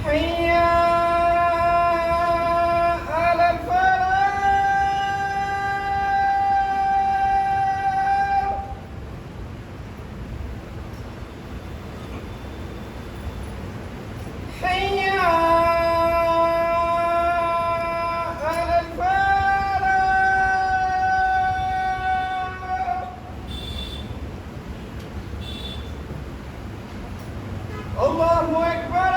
حي على الفلاح. حي على الفلاح. الله أكبر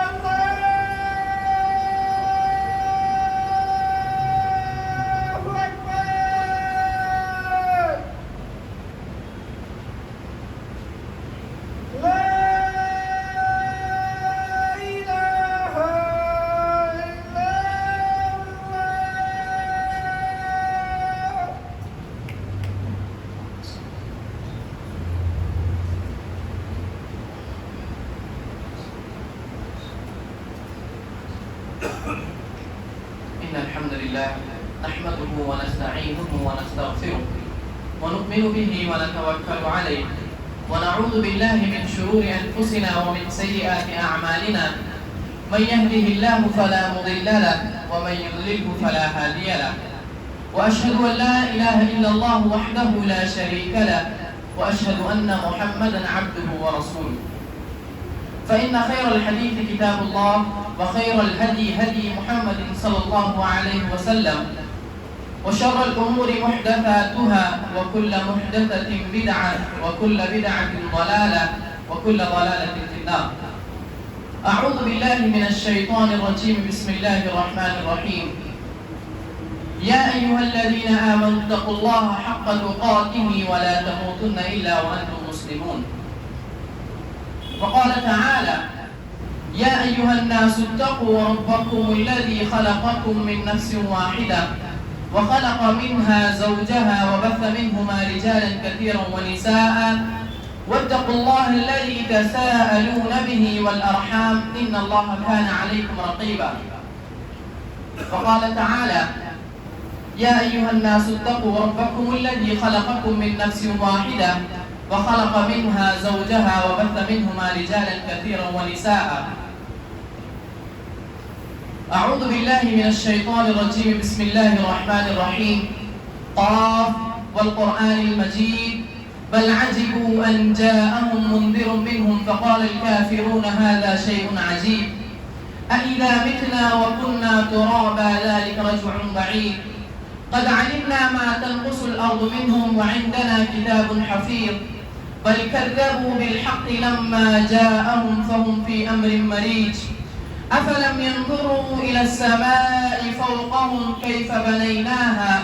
الله أكبر. لا إله إلا الله. إن الحمد لله نحمده ونستعينه ونستغفره ونؤمن به ونتوكل عليه ونعوذ بالله من شرور أنفسنا ومن سيئات أعمالنا. من يهده الله فلا مضل له ومن يضلله فلا هادي له. وأشهد أن لا إله إلا الله وحده لا شريك له وأشهد أن محمدا عبده ورسوله. فإن خير الحديث كتاب الله وخير الهدي هدي محمد صلى الله عليه وسلم وشر الأمور محدثاتها وكل محدثة بدعة وكل بدعة ضلالة وكل ضلالة في النار. أعوذ بالله من الشيطان الرجيم. بسم الله الرحمن الرحيم. يا أيها الذين آمنوا اتقوا الله حق تقاته ولا تموتن إلا وأنتم مسلمون. وقال تعالى: يا أيها الناس اتقوا ربكم الذي خلقكم من نفس واحدة وخلق منها زوجها وبث منهما رجالا كثيرا ونساء واتقوا الله الذي تساءلون به والأرحام إن الله كان عليكم رقيبا. وقال تعالى: يا أيها الناس اتقوا ربكم الذي خلقكم من نفس واحدة وخلق منها زوجها وبث منهما رجالا كثيرا ونساء. أعوذ بالله من الشيطان الرجيم. بسم الله الرحمن الرحيم. قاف والقرآن المجيد بل عجبوا أن جاءهم منذر منهم فقال الكافرون هذا شيء عجيب أإذا متنا وكنا ترابا ذلك رجع بعيد قد علمنا ما تنقص الأرض منهم وعندنا كتاب حفيظ بل كذبوا بالحق لما جاءهم فهم في أمر مريج أفلم ينظروا إلى السماء فوقهم كيف بنيناها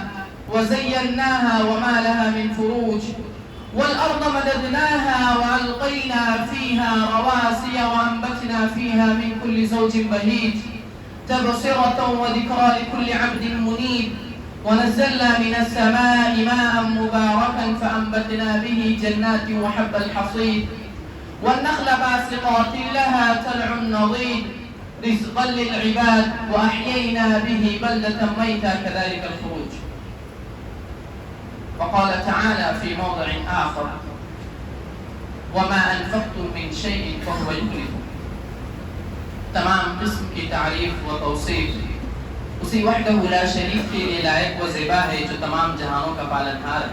وزيناها وما لها من فروج والأرض مددناها وألقينا فيها رواسي وأنبتنا فيها من كل زوج بهيج تبصرة وذكرى لكل عبد منيب ونزلنا من السماء ماء مباركا فأنبتنا به جنات وحب الحصيد والنخل باسقات لها طلع نضيد رزقا للعباد وأحيينا به بلدة ميتا كذلك الخروج. وقال تعالى في موضع آخر: وما أنفقتم من شيء فهو يخلفه. تمام قسم کی تعریف و توصیف اسی وحدہ لا شریک کے لیے لائق و زیبا ہے جو تمام جہانوں کا پالنہار ہے.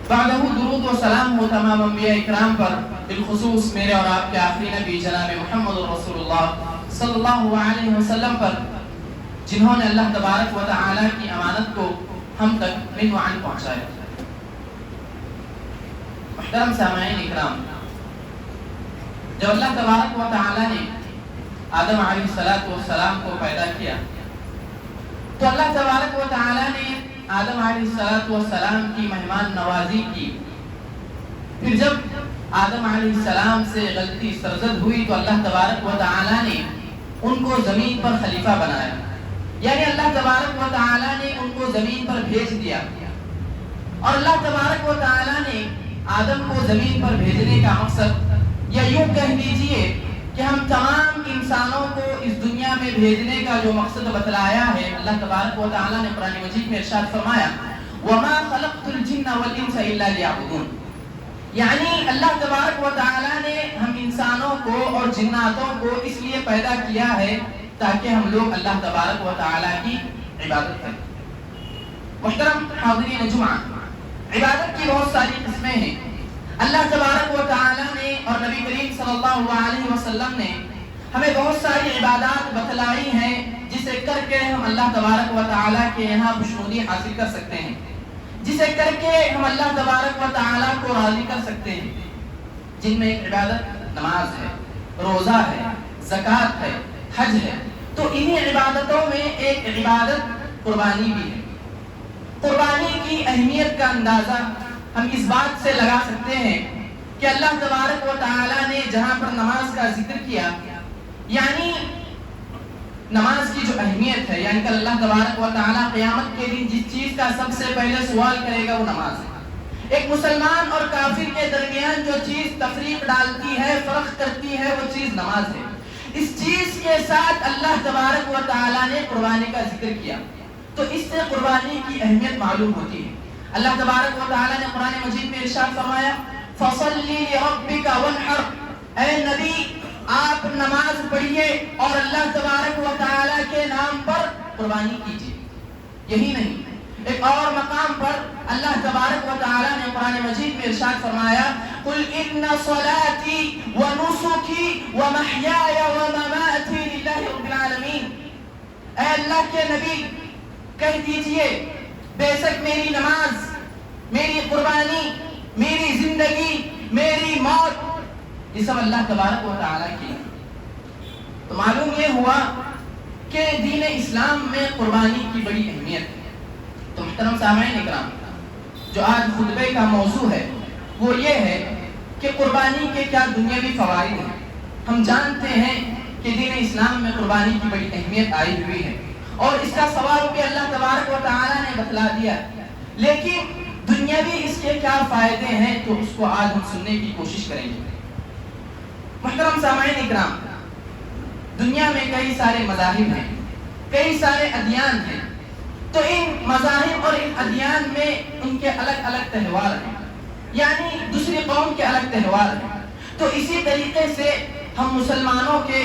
بعدہ درود و سلام ہو تمام انبیاء اکرام پر، بالخصوص میرے اور آپ کے آخری نبی جناب محمد رسول اللہ صلی اللہ علیہ وسلم پر، جنہوں نے اللہ تبارک و تعالی کی امانت کو ہم تک من وعن پہنچایا. محترم سامعین اکرام، جب اللہ تبارک و تعالی نے آدم علیہ السلام کو پیدا کیا تو اللہ تبارک و تعالی نے آدم علیہ السلام کی مہمان نوازی کی. پھر جب آدم علیہ السلام سے غلطی سرزد ہوئی تو اللہ تبارک و تعالی نے ان کو زمین پر خلیفہ بنایا، یعنی اللہ تبارک و تعالی نے ان کو زمین پر بھیج دیا. اور اللہ تبارک و تعالی نے آدم کو زمین پر بھیجنے کا مقصد، یا یوں کہہ دیجئے کہ ہم تمام انسانوں کو اس دنیا میں بھیجنے کا جو مقصد بتلایا ہے، اللہ تبارک و تعالی نے قرآن مجید میں ارشاد فرمایا: وَمَا خَلَقْتُ الْجِنَّ وَالْإِنسَ إِلَّا لِيَعْبُدُونَ. یعنی اللہ تبارک و تعالیٰ نے ہم انسانوں کو اور جناتوں کو اس لیے پیدا کیا ہے تاکہ ہم لوگ اللہ تبارک و تعالیٰ کی عبادت کریں۔ محترم حاضرین جمعہ، عبادت کی بہت ساری قسمیں ہیں۔ اللہ تبارک و تعالیٰ نے اور نبی کریم صلی اللہ علیہ وسلم نے ہمیں بہت ساری عبادات بتلائی ہیں جسے کر کے ہم اللہ تبارک و تعالیٰ کے یہاں خوشنودی حاصل کر سکتے ہیں، جسے کر کے ہم اللہ تبارک و تعالیٰ کو راضی کر سکتے ہیں، جن میں ایک عبادت نماز ہے، روزہ ہے، زکوٰۃ ہے، حج ہے۔ تو انہی عبادتوں میں ایک عبادت قربانی بھی ہے۔ قربانی کی اہمیت کا اندازہ ہم اس بات سے لگا سکتے ہیں کہ اللہ تبارک و تعالیٰ نے جہاں پر نماز کا ذکر کیا، یعنی نماز کی جو اہمیت ہے، یعنی کہ اللہ تبارک و تعالیٰ قیامت کے دن جس چیز کا سب سے پہلے سوال کرے گا وہ نماز ہے۔ ایک مسلمان اور کافر کے درمیان جو چیز تفریق ڈالتی ہے، فرق کرتی ہے، وہ چیز نماز ہے۔ اس چیز کے ساتھ اللہ تبارک و تعالیٰ نے قربانی کا ذکر کیا، تو اس سے قربانی کی اہمیت معلوم ہوتی ہے۔ اللہ تبارک و تعالیٰ نے قرآن مجید میں ارشاد فرمایا فَصَلِّ لِرَبِّكَ وَانْحَرْ، اے نبی آپ نماز پڑھیے اور اللہ تبارک و تعالیٰ کے نام پر قربانی کیجیے۔ یہی نہیں، ایک اور مقام پر اللہ تبارک و تعالیٰ نے قرآن مجید میں ارشاد فرمایا قُلْ إِنَّ صَلَاتِي وَنُسُكِي وَمَحْيَايَ وَمَمَاتِي لِلَّهِ رَبِّ الْعَالَمِينَ، اے اللہ کے نبی کہہ دیجئے بے شک میری نماز، میری قربانی، میری زندگی، میری موت، یہ سب اللہ تبارک و تعالیٰ کی۔ تو معلوم یہ ہوا کہ دین اسلام میں قربانی کی بڑی اہمیت ہے۔ تو محترم سامعین اکرام، جو آج خطبے کا موضوع ہے وہ یہ ہے کہ قربانی کے کیا دنیاوی فوائد ہیں۔ ہم جانتے ہیں کہ دین اسلام میں قربانی کی بڑی اہمیت آئی ہوئی ہے اور اس کا ثواب بھی اللہ تبارک و تعالیٰ نے بتلا دیا، لیکن دنیاوی اس کے کیا فائدے ہیں تو اس کو آج ہم سننے کی کوشش کریں گے۔ محترم سامعین اکرام، دنیا میں کئی سارے مذاہب ہیں، کئی سارے ادیان ہیں، تو ان مذاہب اور ان ادیان میں ان کے الگ الگ تہوار ہیں، یعنی دوسری قوم کے الگ تہوار ہیں۔ تو اسی طریقے سے ہم مسلمانوں کے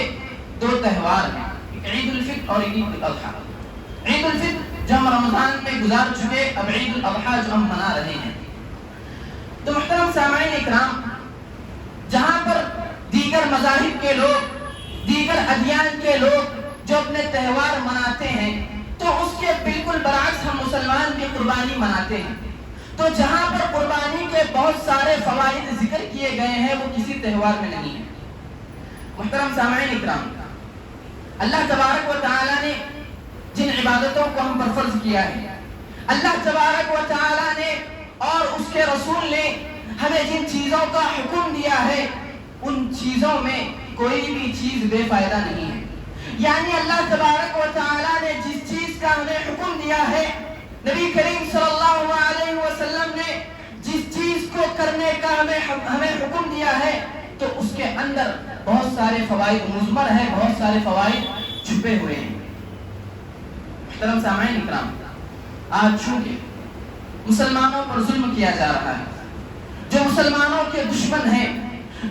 دو تہوار ہیں، عید الفطر اور عید الاضحیٰ۔ عید الفطر جو ہم رمضان میں گزار چکے، اب عید الاضحیٰ جو ہم منا رہے ہیں۔ تو محترم سامعین اکرام، جہاں پر دیگر مذاہب کے لوگ، دیگر ادیان کے لوگ جو اپنے تہوار مناتے ہیں، تو اس کے بالکل برعکس ہم مسلمان بھی قربانی مناتے ہیں۔ تو جہاں پر قربانی کے بہت سارے فوائد ذکر کیے گئے ہیں وہ کسی تہوار میں نہیں ہے۔ محترم سامعین اکرام، اللہ تبارک و تعالیٰ نے جن عبادتوں کو ہم پر فرض کیا ہے، اللہ تبارک و تعالیٰ نے اور اس کے رسول نے ہمیں جن چیزوں کا حکم دیا ہے، ان چیزوں میں کوئی بھی چیز بے فائدہ نہیں ہے۔ یعنی اللہ تبارک و تعالیٰ نے جس چیز کا ہمیں حکم دیا ہے، نبی کریم صلی اللہ علیہ وسلم نے جس چیز کو کرنے کا ہمیں حکم دیا ہے، تو اس کے اندر بہت سارے فوائد مضمر ہیں، بہت سارے فوائد چھپے ہوئے ہیں۔ محترم سامعین اکرام، آج چونکہ مسلمانوں پر ظلم کیا جا رہا ہے، جو مسلمانوں کے دشمن ہیں،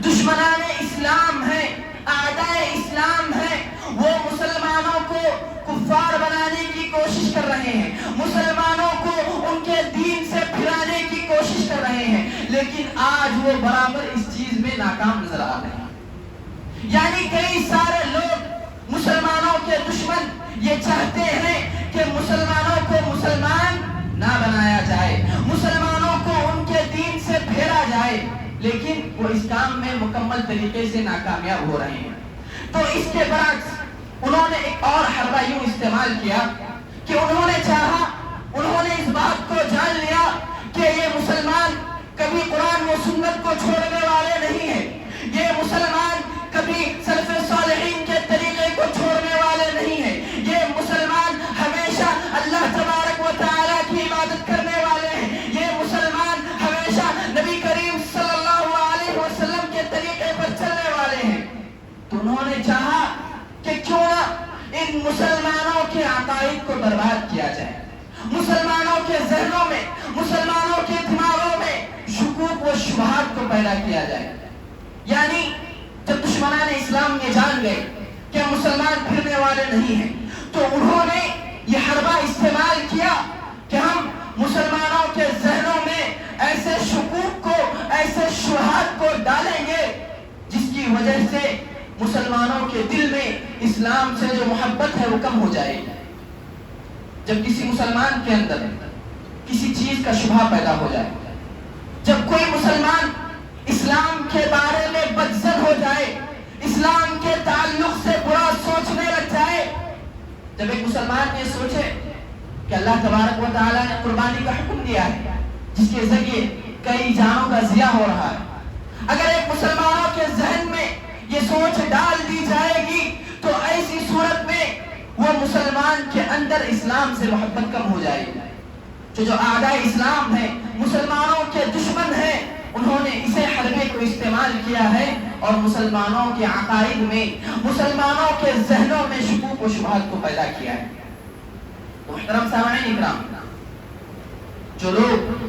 دشمنان اسلام ہیں، اعداء اسلام ہیں، وہ مسلمانوں کو کفار بنانے کی کوشش کر رہے ہیں، مسلمانوں کو ان کے دین سے پھرانے کی کوشش کر رہے ہیں، لیکن آج وہ برابر اس چیز میں ناکام نظر آ رہے ہیں۔ یعنی کئی سارے لوگ مسلمانوں کے دشمن یہ چاہتے ہیں کہ مسلمانوں کو مسلمان نہ بنایا جائے، مسلمانوں کو ان کے دین سے پھیرا جائے، لیکن وہ اس کام میں مکمل طریقے سے ناکامیاب ہو رہے ہیں۔ تو اس کے برعکس انہوں نے ایک اور حربہ یوں استعمال کیا کہ انہوں نے چاہا، انہوں نے اس بات کو جان لیا کہ یہ مسلمان کبھی قرآن و سنت کو چھوڑنے والے نہیں ہیں، یہ مسلمان کبھی سلف صالحین کے طریقے کو چھوڑنے والے نہیں ہیں، یہ مسلمان ہمیشہ اللہ تبارک و تعالیٰ کی عبادت کرنے والے ہیں، یہ مسلمان ہمیشہ نبی کریم صلی اللہ علیہ وسلم کے طریقے پر چلنے والے ہیں۔ تو انہوں نے چاہا کہ کیوں نہ ان مسلمانوں کے عقائد کو برباد کیا جائے، مسلمانوں کے ذہنوں میں، مسلمانوں کے دماغوں میں شکوک شکوک و شبہات کو پیدا کیا جائے. یعنی جب دشمنان اسلام یہ جان گئے کہ ہم مسلمان پھرنے والے نہیں ہیں تو انہوں نے یہ حربہ استعمال کیا کہ ہم مسلمانوں کے ذہنوں میں ایسے شکوک کو، ایسے شبہات کو ڈالیں گے جس کی وجہ سے مسلمانوں کے دل میں اسلام سے جو محبت ہے وہ کم ہو جائے گی. جب کسی مسلمان کے اندر کسی چیز کا شبہ پیدا ہو جائے، جب کوئی مسلمان اسلام کے بارے میں بدظن ہو جائے، اسلام کے تعلق سے برا سوچنے لگ جائے، جب ایک مسلمان یہ سوچے کہ اللہ تبارک و تعالیٰ نے قربانی کا حکم دیا ہے جس کے ذریعے کئی جانوں کا ضیاء ہو رہا ہے، اگر ایک مسلمانوں کے ذہن میں یہ سوچ ڈال دی جائے گی تو ایسی صورت میں وہ مسلمان کے اندر اسلام سے محبت کم ہو جائے گی. جو اعداء اسلام ہیں، مسلمانوں کے دشمن ہیں، انہوں نے اسے حربے کو استعمال کیا ہے اور مسلمانوں کے عقائد میں، مسلمانوں کے ذہنوں میں شکوک و شبہات کو پیدا کیا ہے. تو محترم سامعین اکرام، جو لوگ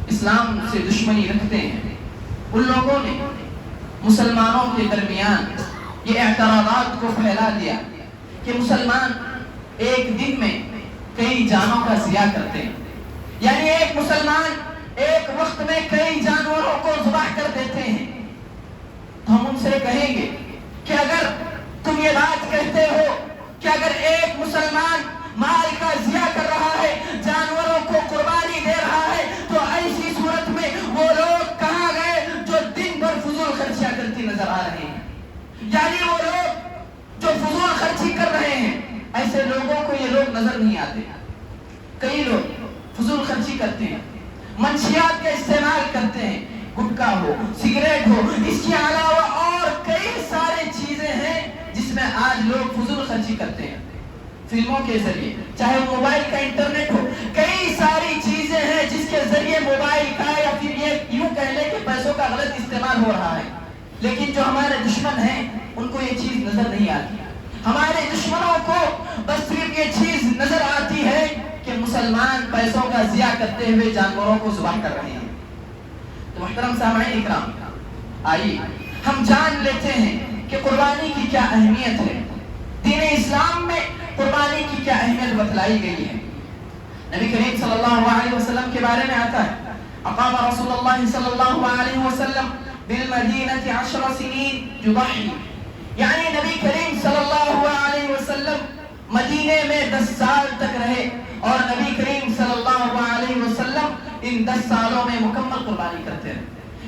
اسلام سے دشمنی رکھتے ہیں ان لوگوں نے مسلمانوں کے درمیان یہ اعتراضات کو پھیلا دیا کہ مسلمان ایک دن میں کئی جانوں کا ضیاء کرتے ہیں. یعنی ایک مسلمان ایک وقت میں کئی جانوروں کو ذبح کر دیتے ہیں. تو ہم ان سے کہیں گے کہ اگر تم یہ بات کہتے ہو کہ اگر ایک مسلمان مال کا ضیاء کر رہا ہے، جانوروں کو قربانی دے رہا ہے، تو ایسی صورت میں وہ لوگ کہاں گئے جو دن بھر فضول خرچیاں کرتی نظر آ رہے ہیں. یعنی وہ لوگ جو فضول خرچی کر رہے ہیں، ایسے لوگوں کو یہ لوگ نظر نہیں آتے. کئی لوگ فضول خرچی کرتے ہیں، منشیات کا استعمال کرتے ہیں، گٹکا ہو، سگریٹ ہو، اس کے علاوہ اور کئی سارے چیزیں ہیں جس میں آج لوگ فضول خرچی کرتے ہیں. فلموں کے ذریعے، چاہے موبائل کا انٹرنیٹ ہو، کئی ساری چیزیں ہیں جس کے ذریعے موبائل کا یا پھر یہ یوں کہہ لیں کہ پیسوں کا غلط استعمال ہو رہا ہے. لیکن جو ہمارے دشمن ہیں ان کو یہ چیز نظر نہیں آتی. ہمارے دشمنوں کو بس صرف یہ چیز نظر آتی ہے کہ مسلمان پیسوں کا ضیاء کرتے ہوئے جانوروں کو ذبح کر رہے ہیں. تو محترم سامعین اکرام، آئیے ہم جان لیتے ہیں کہ قربانی کی کیا اہمیت ہے. دین اسلام میں قربانی کی کیا اہمیت بتلائی گئی ہے. نبی کریم صلی اللہ علیہ وسلم کے بارے میں آتا ہے، اقام رسول اللہ صلی اللہ علیہ وسلم بالمدینہ 10 سنین یضحی. یعنی نبی کریم صلی اللہ علیہ وسلم مدینے میں 10 سال تک رہے اور نبی کریم صلی اللہ علیہ وسلم ان 10 سالوں میں مکمل قربانی کرتے رہے.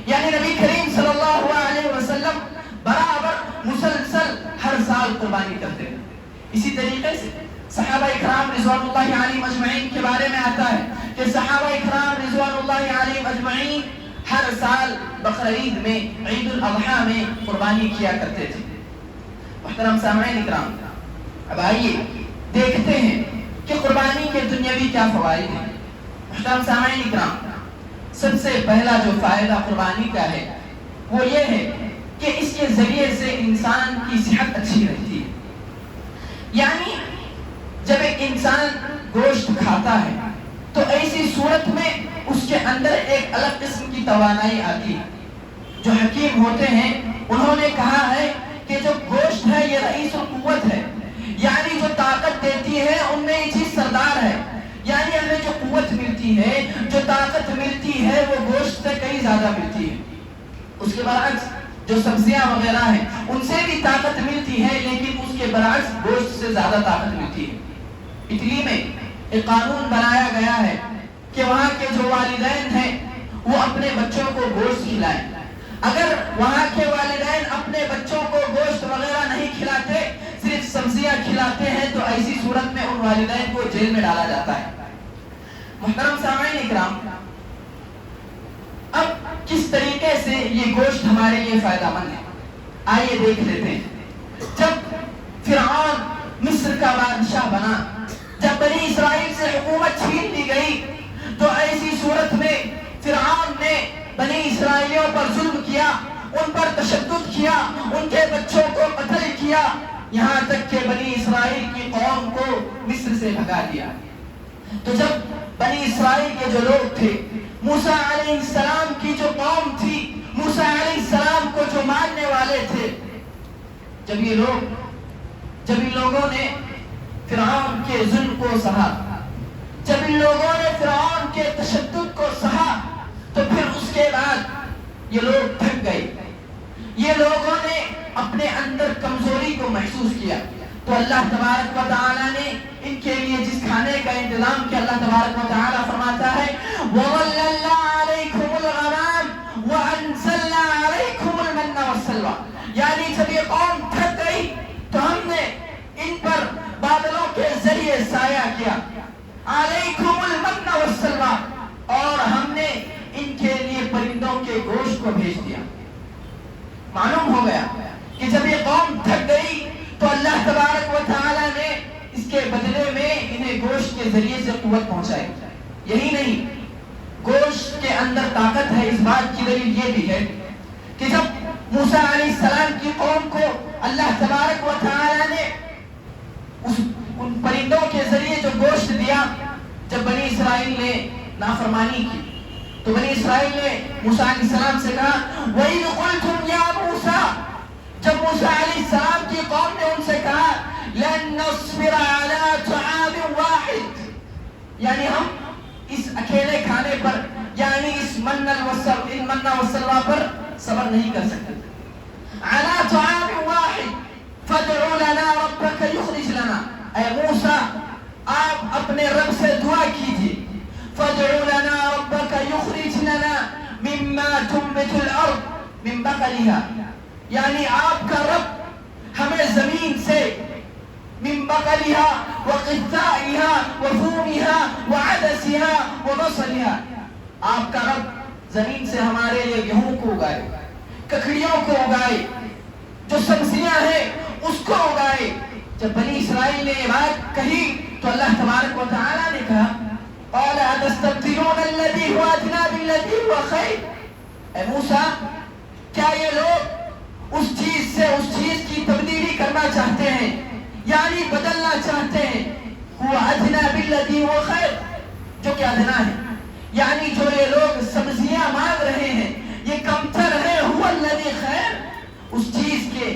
یعنی نبی کریم صلی اللہ علیہ وسلم برابر مسلسل ہر سال قربانی کرتے رہے. اسی طریقے سے صحابہ اکرام رضوان اللہ علیہم اجمعین کے بارے میں آتا ہے کہ صحابہ اکرام رضوان اللہ علیہم اجمعین ہر سال بقرعید میں، عید الاضحیٰ میں قربانی کیا کرتے تھے. محترم سامعین اکرام، اب آئیے دیکھتے ہیں کہ قربانی کے دنیاوی کیا فوائد ہیں. محترم سامعین اکرام، سب سے پہلا جو فائدہ قربانی کا ہے وہ یہ ہے کہ اس کے ذریعے سے انسان کی صحت اچھی رہتی ہے. یعنی جب ایک انسان گوشت کھاتا ہے تو ایسی صورت میں اس کے اندر ایک الگ قسم کی توانائی آتی ہے. جو حکیم ہوتے ہیں انہوں نے کہا ہے کہ جو گوشت ہے یہ رئیس القوت ہے، یعنی جو طاقت دیتی ہے ان میں یہ چیز سردار ہے. یعنی ہمیں جو قوت ملتی ہے، جو طاقت ملتی ہے وہ گوشت سے کئی زیادہ ملتی ہے. اس کے برعکس جو سبزیاں وغیرہ ہیں ان سے بھی طاقت ملتی ہے لیکن اس کے برعکس گوشت سے زیادہ طاقت ملتی ہے. اٹلی میں ایک قانون بنایا گیا ہے کہ وہاں کے جو والدین ہیں وہ اپنے بچوں کو گوشت کھلائیں. اگر وہاں کے والدین اپنے بچوں کو گوشت وغیرہ نہیں کھلاتے، صرف سبزیاں کھلاتے ہیں، تو ایسی صورت میں ان والدین کو جیل میں ڈالا جاتا ہے. محترم سامعین اکرام، اب کس طریقے سے یہ گوشت ہمارے لیے فائدہ مند ہے آئیے دیکھ لیتے ہیں. جب فرعون مصر کا بادشاہ بنا، جب بنی اسرائیل سے حکومت چھین لی گئی، تو ایسی صورت میں فرعون نے بنی اسرائیلیوں پر ظلم کیا، ان پر تشدد کیا، ان کے بچوں کو قتل کیا، یہاں تک کہ بنی اسرائیل کی قوم کو مصر سے بھگا دیا. تو جب بنی اسرائیل کے جو لوگ تھے، موسیٰ علیہ السلام کی جو قوم تھی، موسیٰ علیہ السلام کو جو ماننے والے تھے، جب ان لوگوں نے فرعون کے ظلم کو سہا، جب ان لوگوں نے فرعون کے تشدد کو سہا، تو پھر اس کے بعد یہ لوگ تھک گئے، یہ لوگوں نے اپنے اندر کمزوری کو محسوس کیا، تو اللہ تبارک و تعالیٰ نے ان کے لیے جس کھانے کا انتظام کیا، اللہ تبارک و تعالیٰ فرماتا ہے وَظَلَّلْنَا عَلَيْكُمُ الْغَمَامَ وَأَنزَلْنَا عَلَيْكُمُ الْمَنَّ وَالسَّلْوَىٰ، یعنی جب یہ قوم تھک گئی تو ہم نے ان پر بادلوں کے ذریعے سایہ کیا، عَلَيْكُمُ الْمَنَّ وَالسَّلْوَىٰ، اور ہم نے ان کے لیے پرندوں کے گوشت کو بھیج دیا۔ معلوم ہو گیا کہ جب یہ قوم تھک گئی تو اللہ تبارک و تعالیٰ نے اس کے بدلے میں انہیں گوشت کے ذریعے سے قوت پہنچائی۔ یہی نہیں، گوشت کے اندر طاقت ہے، اس بات کی دلیل یہ بھی ہے کہ جب موسیٰ علیہ السلام کی قوم کو اللہ تبارک و تعالیٰ نے ان پرندوں کے ذریعے جو گوشت دیا، جب بنی اسرائیل نے نافرمانی کی تو بنی اسرائیل نے موسیٰ علیہ السلام سے کہا وَإِذْ قُلْتُمْ يَا مُوسَىٰ، جب موسیٰ علیہ السلام کی قوم نے ان سے کہا لَن نَصْبِرَ عَلَىٰ طَعَامٍ وَاحِدٍ، یعنی ہم اس اکیلے کھانے پر، یعنی اس منّ والسلویٰ پر صبر نہیں کر سکتے، عَلَىٰ طَعَامٍ وَاحِدٍ فَادْعُ لَنَا رَبَّكَ يُخْرِجْ لَنَا، اے موسیٰ آپ اپنے رب سے دعا کیجئے، فَادْعُ لَنَا رَبَّكَ يُخْرِجْ لَنَا مِمَّا تُنبِتُ الْأَرْضُ مِن بَقَلِهَا، یعنی آپ کا رب ہمیں زمین سے من بقلها وقثائها وفومها وعدسها وبصلها، آپ کا رب زمین سے ہمارے لیے گیہوں کو اگائے، ککڑیوں کو اگائے، جو سبزیاں ہیں اس کو اگائے۔ جب بنی اسرائیل نے یہ بات کہی تو اللہ تبارک و تعالیٰ نے کہا قال أتستبدلون الذي هو أدنى بالذي هو خير، اے موسیٰ کیا یہ لوگ اس چیز کی تبدیلی کرنا چاہتے ہیں، یعنی بدلنا چاہتے ہیں، هو أدنى بالذي هو خير، جو کہ ادنا ہے، یعنی جو یہ لوگ سبزیاں مانگ رہے ہیں یہ کمتر ہے، هو الذي خير، اس چیز کے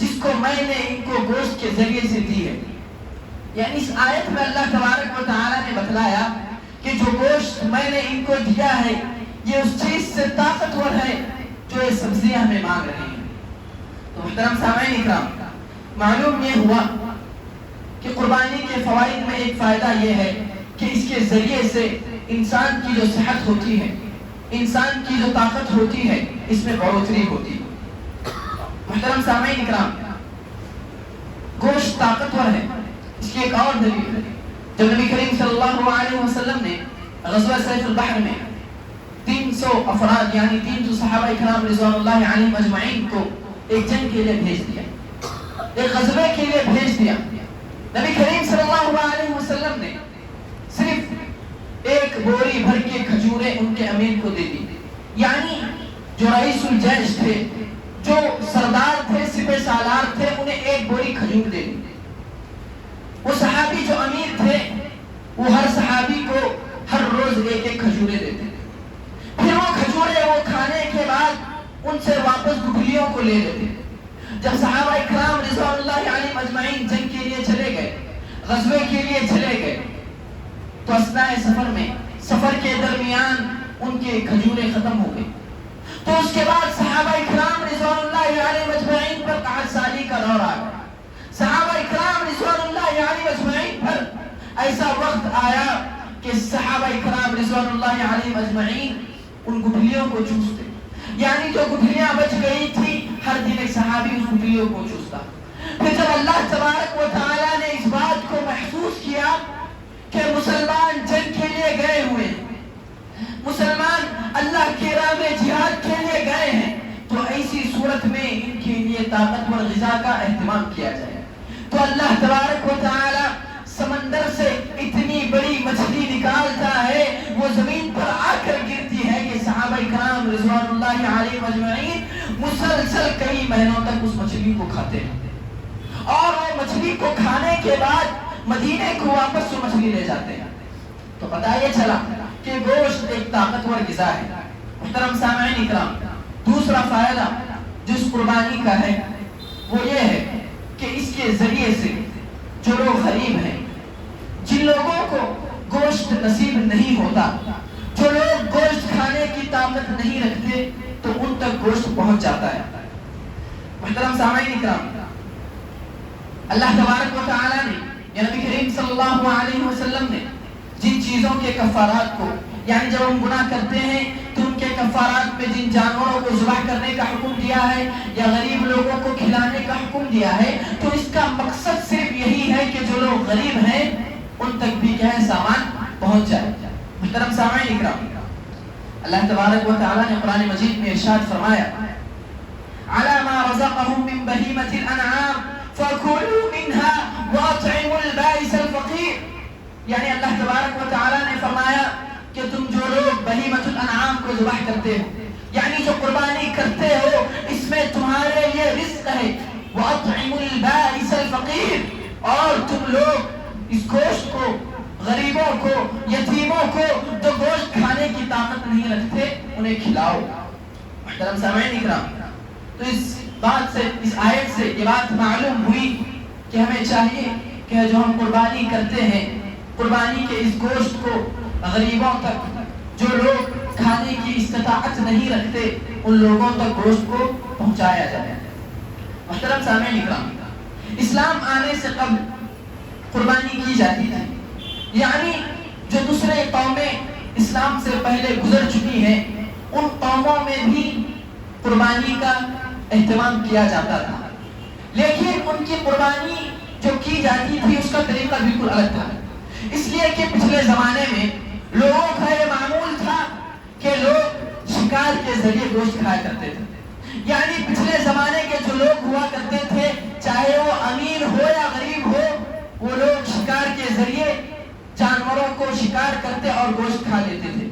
جس کو میں نے ان کو گوشت کے ذریعے سے دی ہے۔ یعنی اس آیت میں اللہ تبارک و تعالیٰ نے بتلایا کہ جو گوشت میں نے ان کو دیا ہے یہ اس چیز سے طاقتور ہے جو یہ سبزیاں ہمیں مانگ رہے ہیں۔ تو محترم سامعین اکرام، معلوم یہ ہوا کہ قربانی کے فوائد میں ایک فائدہ یہ ہے کہ اس کے ذریعے سے انسان کی جو صحت ہوتی ہے، انسان کی جو طاقت ہوتی ہے، اس میں بڑھوتری ہوتی ہے۔ محترم سامعین اکرام، گوشت طاقتور ہے، اس کی ایک اور دلیل ہے۔ جب نبی کریم صلی اللہ علیہ وسلم نے غزوہ سیف البحر میں 300 افراد یعنی 300 صحابہ اکرام رضوان اللہ علیہم اجمعین کو ایک جنگ کے لیے بھیج دیا، ایک غزوے کے لیے بھیج دیا، نبی کریم صلی اللہ علیہ وسلم نے صرف ایک بوری بھر کے کھجوریں ان کے امیر کو دے دی، یعنی جو رئیس الجیش تھے، جو سردار تھے، سپہ سالار تھے، انہیں ایک بوری کھجور دے دی۔ وہ صحابی جو امیر تھے وہ ہر صحابی کو ہر روز ایک ایک کھجورے دیتے تھے، پھر وہ کھجورے وہ کھانے کے بعد ان سے واپس گٹھلیوں کو لے لیتے تھے۔ جب صحابہ اکرام رضوان اللہ علیہم اجمعین جنگ کے لیے چلے گئے، غزوے کے لیے چلے گئے، تو اثناء سفر کے درمیان ان کے کھجورے ختم ہو گئے، تو اس کے بعد صحابہ اکرام رضوان اللہ علیہم اجمعین پر قحط سالی کا دور آ گیا۔ صحابہ اکرام رضوان اللہ علیہم اجمعین پر ایسا وقت آیا کہ صحابہ اکرام رضوان اللہ علیہم اجمعین ان گٹھلیوں کو چوستے، یعنی جو گٹھلیاں بچ گئی تھی ہر دن ایک صحابی اس گٹھلیوں کو چوستا۔ پھر جب اللہ تبارک و تعالیٰ نے اس بات کو محسوس کیا کہ مسلمان جنگ کے لیے گئے ہوئے ہیں، مسلمان اللہ کی راہ میں جہاد کے لیے گئے ہیں، تو ایسی صورت میں ان کے لیے طاقتور غذا کا اہتمام کیا جائے۔ تو اللہ تبارک و تعالیٰ سمندر سے اتنی بڑی مچھلی نکالتا ہے، وہ زمین پر آ کر گرتی ہے کہ صحابہ کرام رضوان اللہ علیہم اجمعین مسلسل کئی مہینوں تک اس مچھلی کو کھاتے ہیں، اور وہ مچھلی کو کھانے کے بعد مدینے کو واپس وہ مچھلی لے جاتے ہیں۔ تو پتہ یہ چلا کہ گوشت ایک طاقتور غذا ہے۔ محترم سامعین اکرام، دوسرا فائدہ جو اس قربانی کا ہے وہ یہ ہے کہ اس کے ذریعے سے جو لوگ غریب ہیں، جن لوگوں کو گوشت نصیب نہیں ہوتا، جو لوگ گوشت کھانے کی طاقت نہیں رکھتے، تو ان تک گوشت پہنچ جاتا ہے۔ محترم سامعین اکرام، اللہ تبارک و تعالیٰ نے یا نبی کریم صلی اللہ علیہ وسلم نے جن چیزوں کے کفارات کو، یعنی جب ہم گناہ کرتے ہیں تو ان کے کفارات میں جن جانوروں کو ذبح کرنے کا حکم دیا ہے یا غریب لوگوں کو کھلانے کا حکم دیا ہے، تو اس کا مقصد صرف یہی ہے کہ جو لوگ غریب ہیں ان تک بھی کیا ہے سامان پہنچ جائے۔ محترم سامعین اکرام، اللہ تبارک و تعالیٰ نے قرآن مجید میں ارشاد فرمایا عَلَى مَا رَزَقَهُم مِّن بَهِيمَةِ الْأَنْعَامِ فَكُلُوا مِنْهَا وَأَطْعِمُوا الْبَائِسَ الْفَقِيرَ، یعنی اللہ تبارک و تعالیٰ نے فرمایا کہ تم جو لوگ بہیمۃ الانعام کو ذبح کرتے ہو، یعنی جو قربانی کرتے ہو، اس میں تمہارے لیے رزق ہے۔ وَأَطْعِمُوا الْبَائِسَ الْفَقِيرَ، اور تم لوگ اس گوشت کو غریبوں کو، یتیموں کو جو گوشت کھانے کی طاقت نہیں رکھتے انہیں کھلاؤ۔ محترم سامعین اکرام، تو اس بات سے، اس آیت سے یہ بات معلوم ہوئی کہ ہمیں چاہیے کہ جو ہم قربانی کرتے ہیں، قربانی کے اس گوشت کو غریبوں تک، جو لوگ کھانے کی استطاعت نہیں رکھتے، ان لوگوں تک گوشت کو پہنچایا جائے۔ محترم سامعین اکرام، اسلام آنے سے قبل قربانی کی جاتی تھی، یعنی جو دوسرے قومیں اسلام سے پہلے گزر چکی ہیں ان قوموں میں بھی قربانی کا اہتمام کیا جاتا تھا، لیکن ان کی قربانی جو کی جاتی تھی اس کا طریقہ بالکل الگ تھا، اس لیے کہ پچھلے زمانے میں لوگوں کا یہ معمول تھا کہ لوگ شکار کے ذریعے گوشت کھایا کرتے تھے، یعنی پچھلے زمانے کے جو لوگ ہوا کرتے تھے، چاہے وہ امیر ہو یا غریب ہو، وہ لوگ شکار کے ذریعے جانوروں کو شکار کرتے اور گوشت کھا لیتے تھے۔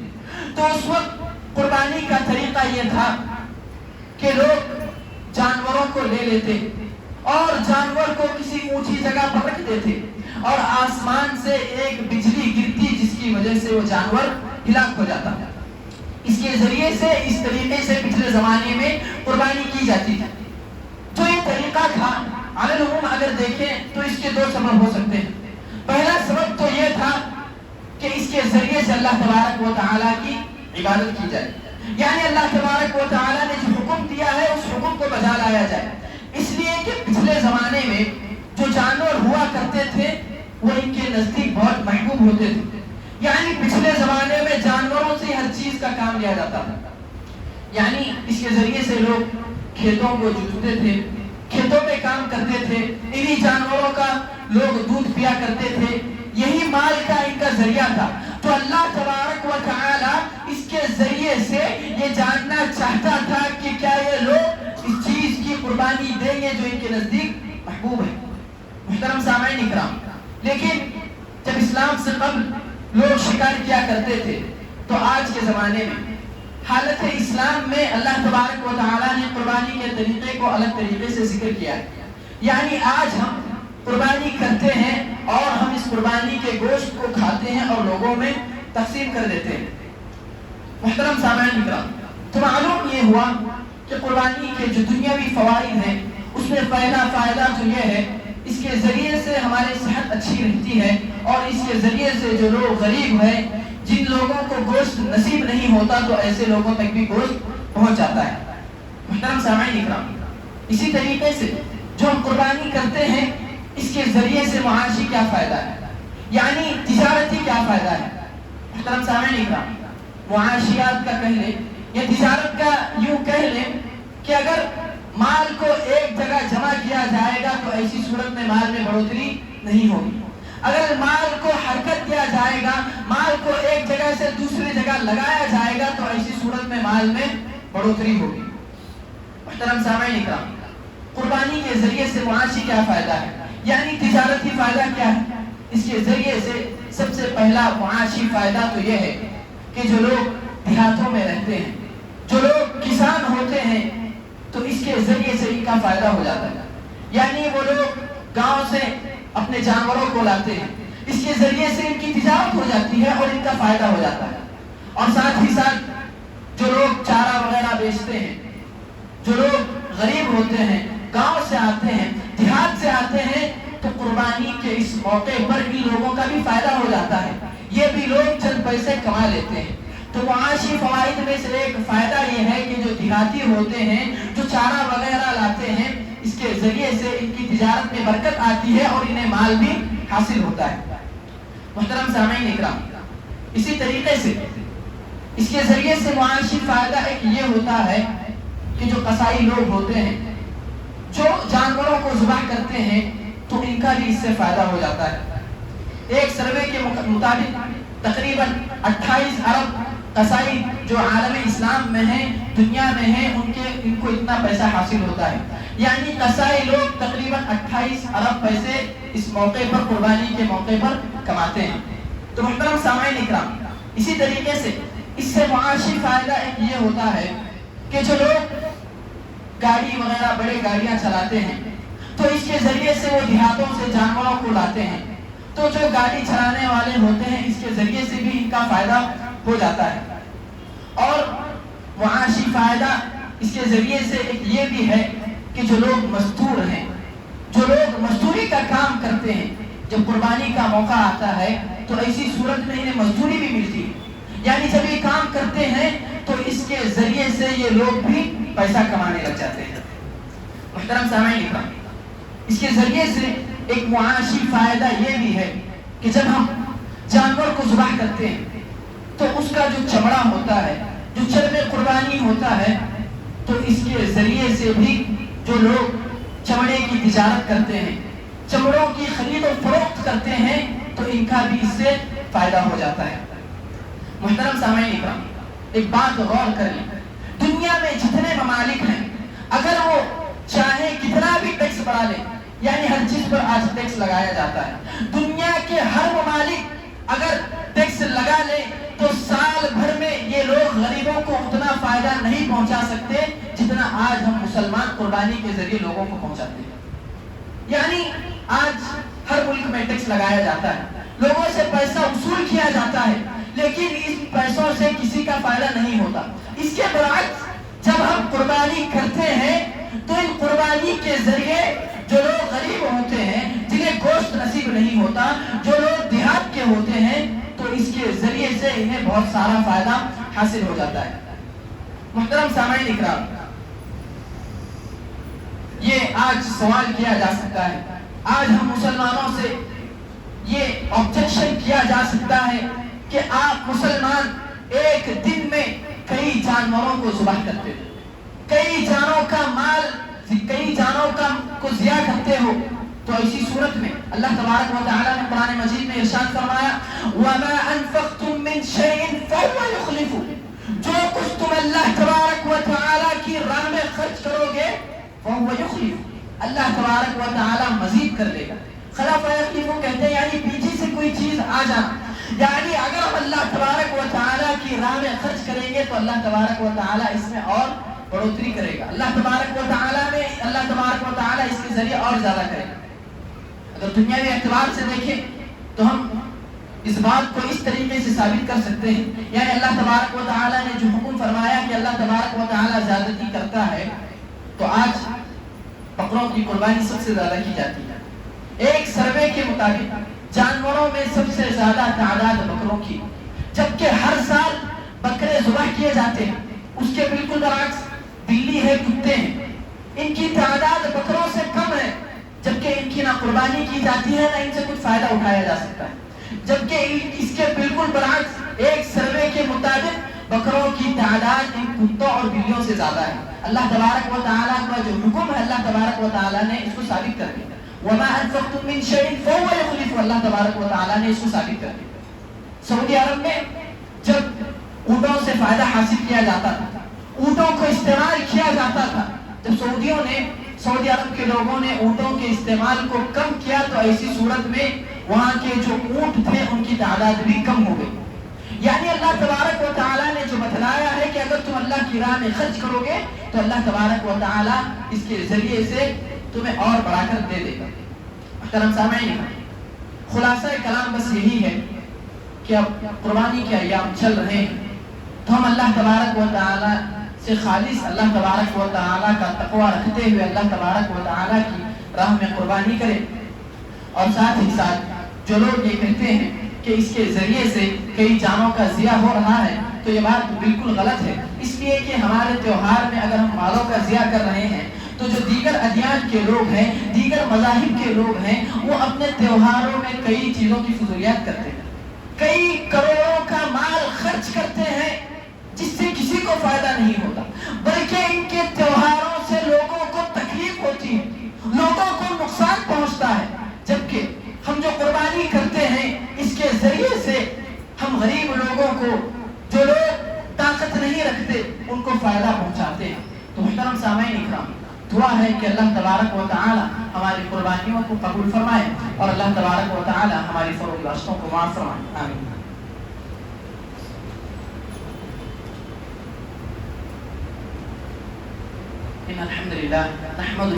تو اس وقت قربانی کا طریقہ یہ تھا کہ لوگ جانوروں کو لے لیتے اور جانور کو کسی اونچی جگہ پر رکھ دیتے اور آسمان سے ایک بجلی گرتی جس کی وجہ سے وہ جانور ہلاک ہو جاتا۔ اس کے ذریعے سے، اس طریقے سے پچھلے زمانے میں قربانی کی جاتی تھی۔ جو یہ طریقہ تھا، علی العموم اگر دیکھیں تو اس کے دو سبب ہو سکتے ہیں۔ پہلا سبب تو یہ تھا کہ اس کے ذریعے سے اللہ تبارک و تعالیٰ کی عبادت کی جائے، یعنی اللہ تبارک و تعالیٰ نے جو حکم دیا ہے اس حکم کو بجا لایا جائے، اس لیے کہ پچھلے زمانے میں جو جانور ہوا کرتے تھے وہ ان کے نزدیک بہت محبوب ہوتے تھے، یعنی پچھلے زمانے میں جانوروں سے ہر چیز کا کام لیا جاتا تھا، یعنی اس کے ذریعے سے لوگ کھیتوں کو جوتتے تھے، کھیتوں میں کام کرتے تھے، انہی جانوروں کا لوگ دودھ پیا کرتے تھے، یہی مال کا ان کا ذریعہ تھا۔ تو اللہ تبارک و تعالی اس کے ذریعے سے یہ جاننا چاہتا تھا کہ کیا یہ لوگ اس چیز کی قربانی دیں گے جو ان کے نزدیک محبوب ہے۔ محترم سامعین اکرام، لیکن جب اسلام سے قبل لوگ شکار کیا کرتے تھے تو آج کے زمانے میں حالت اسلام میں اللہ تبارک و تعالی نے قربانی کے طریقے کو الگ طریقے سے ذکر کیا ہے، یعنی آج ہم قربانی کرتے ہیں اور ہم اس قربانی کے گوشت کو کھاتے ہیں اور لوگوں میں تقسیم کر دیتے ہیں۔ محترم سامعین اکرام، تو معلوم یہ ہوا کہ قربانی کے جو دنیاوی فوائد ہیں اس میں پہلا فائدہ تو یہ ہے اس کے ذریعے سے ہماری صحت اچھی رہتی ہے، اور اس کے ذریعے سے جو لوگ غریب ہیں، جن لوگوں کو گوشت نصیب نہیں ہوتا، تو ایسے لوگوں تک بھی گوشت پہنچ جاتا ہے۔ محترم سامعین اکرام، اسی طریقے سے جو ہم قربانی کرتے ہیں اس کے ذریعے سے معاشی کیا فائدہ ہے، یعنی تجارتی کیا فائدہ ہے۔ محترم سامعین اکرام، معاشیات کا کہہ لیں یا تجارت کا یوں کہہ لیں کہ اگر مال کو ایک جگہ جمع کیا جائے گا تو ایسی صورت میں مال میں بڑھوتری نہیں ہوگی، اگر مال کو حرکت دیا جائے گا، مال کو ایک جگہ سے دوسری جگہ لگایا جائے گا تو ایسی صورت میں مال میں بڑھوتری ہوگی۔ محترم سامعین اکرام، قربانی کے ذریعے سے معاشی کیا فائدہ ہے، یعنی تجارتی فائدہ کیا ہے؟ اس کے ذریعے سے سب سے پہلا معاشی فائدہ تو یہ ہے کہ جو لوگ دیہاتوں میں رہتے ہیں، جو لوگ کسان ہوتے ہیں، تو اس کے ذریعے سے ان کا فائدہ ہو جاتا ہے، یعنی وہ لوگ گاؤں سے اپنے جانوروں کو لاتے ہیں، اس کے ذریعے سے ان کی تجارت ہو جاتی ہے اور ان کا فائدہ ہو جاتا ہے. اور ساتھ ہی ساتھ جو لوگ چارہ وغیرہ بیچتے ہیں، جو لوگ غریب ہوتے ہیں، گاؤں سے آتے ہیں، دیہات سے آتے ہیں، تو قربانی کے اس موقع پر ان لوگوں کا بھی فائدہ ہو جاتا ہے. یہ بھی لوگ چند پیسے کما لیتے ہیں. تو معاشی فوائد میں سے ایک فائدہ یہ ہے کہ جو دیہاتی ہوتے ہیں، جو چارہ وغیرہ لاتے ہیں، اس کے ذریعے سے ان کی تجارت میں برکت آتی ہے اور انہیں مال بھی حاصل ہوتا ہے. محترم سامعین اکرام، اسی طریقے سے اس کے ذریعے سے معاشی فائدہ ایک یہ ہوتا ہے کہ جو قصائی لوگ ہوتے ہیں، جو جانوروں کو ذبح کرتے ہیں، تو ان کا بھی اس سے فائدہ ہو جاتا ہے. ایک سروے کے مطابق تقریباً 28 ارب قصائی جو عالم اسلام میں ہیں، دنیا میں ہیں، ان کو اتنا پیسہ حاصل ہوتا ہے. یعنی قصائی لوگ تقریباً 28 ارب پیسے اس موقع پر، قربانی کے موقع پر کماتے ہیں. تو محترم سامعین اکرام، اسی طریقے سے اس سے معاشی فائدہ ایک یہ ہوتا ہے کہ جو لوگ گاڑی وغیرہ بڑے گاڑیاں چلاتے ہیں، تو اس کے ذریعے سے وہ دیہاتوں سے جانوروں کو لاتے ہیں. تو جو گاڑی چلانے والے ہوتے ہیں، اس کے ذریعے سے بھی ان کا فائدہ ہو جاتا ہے. اور معاشی فائدہ اس کے ذریعے سے ایک یہ بھی ہے کہ جو لوگ مزدور ہیں، جو لوگ مزدوری کا کام کرتے ہیں، جب قربانی کا موقع آتا ہے تو ایسی صورت میں انہیں مزدوری بھی ملتی ہے. یعنی جب یہ کام کرتے ہیں تو اس کے ذریعے سے یہ لوگ بھی پیسہ کمانے لگ جاتے ہیں. محترم سامعین اکرام، اس کے ذریعے سے ایک معاشی فائدہ یہ بھی ہے کہ جب ہم جانور کو ذبح کرتے ہیں تو اس کا جو چمڑا ہوتا ہے، جو چرب قربانی ہوتا ہے، تو اس کے ذریعے سے بھی جو لوگ چمڑے کی تجارت کرتے ہیں، چمڑوں کی خرید و فروخت کرتے ہیں، تو ان کا بھی اس سے فائدہ ہو جاتا ہے. محترم سامعین اکرام، ایک بات غور کر لیں، دنیا میں جتنے ممالک ہیں، اگر وہ چاہے کتنا بھی ٹیکس بڑھا لیں، یعنی ہر چیز پر آج ٹیکس لگایا جاتا ہے، دنیا کے ہر ممالک اگر ٹیکس لگا لے تو سال بھر میں یہ لوگ غریبوں کو اتنا فائدہ نہیں پہنچا سکتے جتنا آج ہم مسلمان قربانی کے ذریعے لوگوں کو پہنچاتے ہیں. یعنی آج ہر ملک میں ٹیکس لگایا جاتا ہے، لوگوں سے پیسہ وصول کیا جاتا ہے، لیکن اس پیسوں سے کسی کا فائدہ نہیں ہوتا. اس کے برعکس جب ہم قربانی کرتے ہیں تو ان قربانی کے ذریعے جو لوگ غریب ہوتے ہیں، جنہیں گوشت نصیب نہیں ہوتا، جو لوگ دیہات کے ہوتے ہیں، تو اس کے ذریعے سے انہیں بہت سارا فائدہ حاصل ہو جاتا ہے. محترم سامعین اکرام، یہ آج سوال کیا جا سکتا ہے، آج ہم مسلمانوں سے یہ آبجیکشن کیا جا سکتا ہے کہ آپ مسلمان ایک دن میں کئی جانوروں کو ذبح کرتے ہو، کئی جانوں کا مال، کئی جانوں کا کو ضیاء کرتے ہو. تو ایسی صورت میں اللہ تبارک و تعالی نے قرآن مجید میں ارشاد فرمایا وَمَا أَنفَقْتُم مِّن شَيْءٍ فَهُوَ يُخْلِفُ، جو کچھ تم اللہ تبارک و تعالی کی راہ میں خرچ کرو گے فَهُوَ يُخْلِفُ، اللہ تبارک و تعالی مزید کر دے گا. خلف یخلف کہتے ہیں یعنی پیچھے سے کوئی چیز آ جانا، یعنی اگر ہم اللہ تبارک و تعالی کی راہ میں خرچ کریں گے تو اللہ تبارک و تعالی اس میں اور بڑھوتری کرے گا. اللہ تبارک و تعالی اس کے ذریعے اور زیادہ کرے گا. اگر دنیاوی اعتبار سے دیکھیں تو ہم اس بات کو اس طریقے سے ثابت کر سکتے ہیں، یعنی اللہ تبارک و تعالی نے جو حکم فرمایا کہ اللہ تبارک و تعالی زیادتی کرتا ہے، تو آج بکروں کی قربانی سب سے زیادہ کی جاتی ہے. ایک سروے کے مطابق جانوروں میں سب سے زیادہ تعداد بکروں کی، جبکہ ہر سال بکرے ذبح کیے جاتے ہیں. اس کے بالکل برعکس بلی ہے، کتے ہیں، ان کی تعداد بکروں سے کم ہے، جبکہ ان کی نہ قربانی کی جاتی ہے نہ ان سے کچھ فائدہ اٹھایا جا سکتا ہے. جبکہ اس کے بالکل برعکس ایک سروے کے مطابق بکروں کی تعداد ان کتوں اور بلیوں سے زیادہ ہے. اللہ تبارک و تعالیٰ کا جو حکم ہے، اللہ تبارک و تعالیٰ نے اس کو ثابت کر دیا. وَمَا أَنفَقْتُم مِّن شَيْءٍ فَهُوَ يُخْلِفُ، اللہ تبارک و تعالیٰ نے اس کو ثابت کر دیا. سعودی عرب میں جب اونٹوں سے فائدہ حاصل کیا جاتا تھا، اونٹوں کو استعمال کیا جاتا تھا، جب سعودی عرب کے لوگوں نے اونٹوں کے استعمال کو کم کیا تو ایسی صورت میں وہاں کے جو اونٹ تھے ان کی تعداد بھی کم ہو گئی. یعنی اللہ تبارک و تعالیٰ نے جو بتلایا ہے کہ اگر تم اللہ کی راہ میں خرچ کرو گے تو اللہ تبارک و تعالیٰ اس کے ذریعے سے تمہیں اور بڑھا کر دے دے گا. محترم سامعین، خلاصہ کلام بس یہی ہے کہ اب قربانی کے ایام چل رہے ہیں تو ہم اللہ تبارک و تعالی سے خالص اللہ تبارک و تعالی کا تقوی رکھتے ہوئے اللہ تبارک و تعالی کی راہ میں قربانی کریں، اور ساتھ ہی ساتھ جو لوگ یہ کہتے ہیں کہ اس کے ذریعے سے کئی جانوں کا ضیاع ہو رہا ہے تو یہ بات بالکل غلط ہے، اس لیے کہ ہمارے تہوار میں اگر ہم مالوں کا ضیاع کر رہے ہیں تو جو دیگر ادیان کے لوگ ہیں، دیگر مذاہب کے لوگ ہیں، وہ اپنے تہواروں میں کئی چیزوں کی فضولیات کرتے ہیں، کئی کروڑوں کا مال خرچ کرتے ہیں جس سے کسی کو فائدہ نہیں ہوتا، بلکہ ان کے تہواروں سے لوگوں کو تکلیف ہوتی ہے، لوگوں کو نقصان پہنچتا ہے، جبکہ ہم جو قربانی کرتے ہیں اس کے ذریعے سے ہم غریب لوگوں کو، جو لوگ طاقت نہیں رکھتے، ان کو فائدہ پہنچاتے ہیں۔ تو محترم سامعین اکرام، دعا ہے کہ اللہ تبارک و تعالی ہماری قربانیوں کو قبول فرمائے اور اللہ تبارک و تعالی ہماری فروغ واسطوں کو معاف فرمائے، آمین۔ ان الحمد للہ نحمد